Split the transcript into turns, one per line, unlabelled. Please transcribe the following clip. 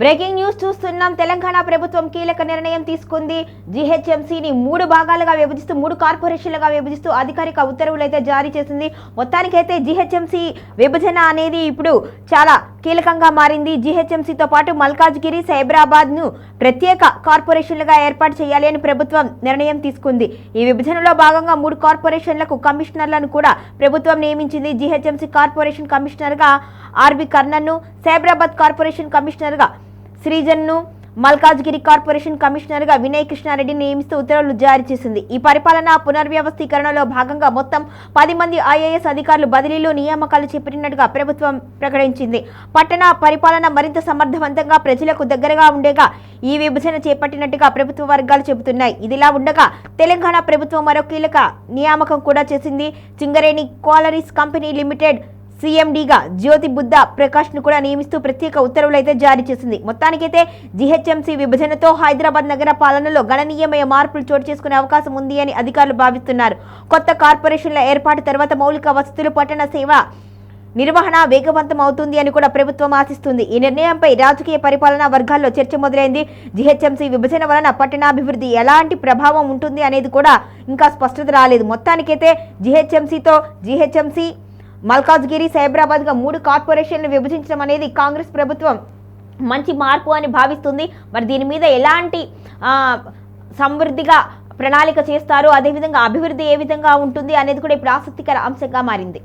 Breaking news చూస్తున్నాం. తెలంగాణ ప్రభుత్వం కీలక నిర్ణయం తీసుకుంది. జీహెచ్ఎంసీని 3 భాగాలుగా విభజిస్తూ 3 కార్పొరేషన్లుగా విభజిస్తూ అధికారిక ఉత్తర్వులు అయితే జారీ చేసింది. మొత్తానికైతే జీహెచ్ఎంసీ విభజన అనేది ఇప్పుడు చాలా కీలకంగా మారింది. జీహెచ్ఎంసీతో పాటు మల్కాజ్గిరి, సైబరాబాద్ ను ప్రత్యేక కార్పొరేషన్లుగా ఏర్పాటు చేయాలి అని ప్రభుత్వం నిర్ణయం తీసుకుంది. ఈ విభజనలో భాగంగా 3 కార్పొరేషన్లకు కమిషనర్లను కూడా ప్రభుత్వం నియమించింది. జీహెచ్ఎంసీ కార్పొరేషన్ కమిషనర్ గా ఆర్బి కర్ణన్ ను, సైబరాబాద్ కార్పొరేషన్ కమిషనర్ గా శ్రీజన్ను, మల్కాజ్గిరి కార్పొరేషన్ కమిషనర్ గా వినయ్ కృష్ణారెడ్డిని నియమిస్తూ ఉత్తర్వులు జారీ చేసింది. ఈ పరిపాలన పునర్వ్యవస్థీకరణలో భాగంగా మొత్తం 10 మంది ఐఏఎస్ అధికారులు బదిలీలు, నియామకాలు చేపట్టినట్టుగా ప్రభుత్వం ప్రకటించింది. పట్టణ పరిపాలన మరింత సమర్థవంతంగా ప్రజలకు దగ్గరగా ఉండేగా ఈ విభజన చేపట్టినట్టుగా ప్రభుత్వ వర్గాలు చెబుతున్నాయి. ఇదిలా ఉండగా తెలంగాణ ప్రభుత్వం మరో కీలక నియామకం కూడా చేసింది. సింగరేణి క్వాలరీస్ కంపెనీ లిమిటెడ్ సీఎండీగా జ్యోతి బుద్ధ ప్రకాష్ ను కూడా నియమిస్తూ ప్రత్యేక ఉత్తర్వులు అయితే జారీ చేసింది. మొత్తానికైతే జీహెచ్ఎంసీ విభజనతో హైదరాబాద్ నగర పాలనలో గణనీయమైన మార్పులు చోటు చేసుకునే అవకాశం ఉంది అని అధికారులు భావిస్తున్నారు. కొత్త కార్పొరేషన్ల ఏర్పాటు తర్వాత మౌలిక వసతులు, పట్టణ సేవ నిర్వహణ వేగవంతం అవుతుంది అని కూడా ప్రభుత్వం ఆశిస్తుంది. ఈ నిర్ణయంపై రాజకీయ పరిపాలనా వర్గాల్లో చర్చ మొదలైంది. జీహెచ్ఎంసీ విభజన వలన పట్టణాభివృద్ధి ఎలాంటి ప్రభావం ఉంటుంది అనేది కూడా ఇంకా స్పష్టత రాలేదు. మొత్తానికైతే జీహెచ్ఎంసీ మల్కాజ్గిరి, సైబరాబాద్ గా 3 కార్పొరేషన్లు విభజించడం అనేది కాంగ్రెస్ ప్రభుత్వం మంచి మార్పు అని భావిస్తుంది. మరి దీని మీద ఎలాంటి సమృద్ధిగా ప్రణాళిక చేస్తారు, అదేవిధంగా అభివృద్ధి ఏ విధంగా ఉంటుంది అనేది కూడా ఇప్పుడు ఆసక్తికర అంశంగా మారింది.